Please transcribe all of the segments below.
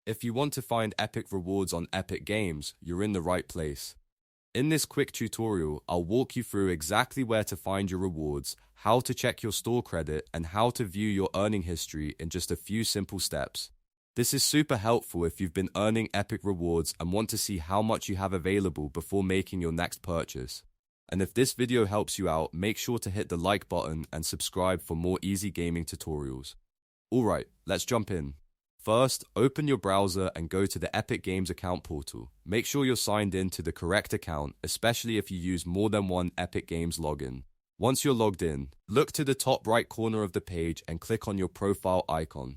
If you want to find epic rewards on Epic Games, you're in the right place. In this quick tutorial, I'll walk you through exactly where to find your rewards, how to check your store credit, and how to view your earning history in just a few simple steps. This is super helpful if you've been earning epic rewards and want to see how much you have available before making your next purchase. And if this video helps you out, make sure to hit the like button and subscribe for more easy gaming tutorials. Alright, let's jump in. First, open your browser and go to the Epic Games account portal. Make sure you're signed in to the correct account, especially if you use more than one Epic Games login. Once you're logged in, look to the top right corner of the page and click on your profile icon.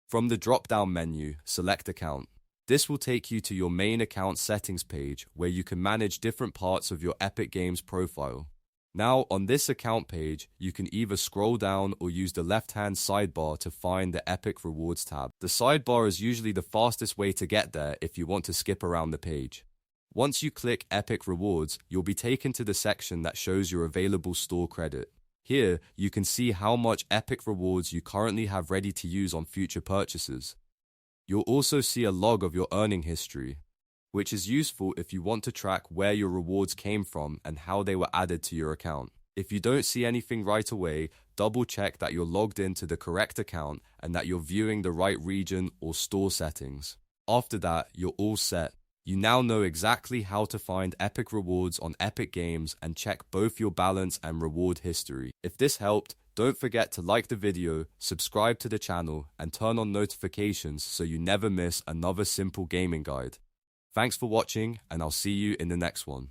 From the drop-down menu, select Account. This will take you to your main account settings page where you can manage different parts of your Epic Games profile. Now, on this account page, you can either scroll down or use the left-hand sidebar to find the Epic Rewards tab. The sidebar is usually the fastest way to get there if you want to skip around the page. Once you click Epic Rewards, you'll be taken to the section that shows your available store credit. Here, you can see how much Epic Rewards you currently have ready to use on future purchases. You'll also see a log of your earning history, which is useful if you want to track where your rewards came from and how they were added to your account. If you don't see anything right away, double check that you're logged into the correct account and that you're viewing the right region or store settings. After that, you're all set. You now know exactly how to find epic rewards on Epic Games and check both your balance and reward history. If this helped, don't forget to like the video, subscribe to the channel, and turn on notifications so you never miss another simple gaming guide. Thanks for watching, and I'll see you in the next one.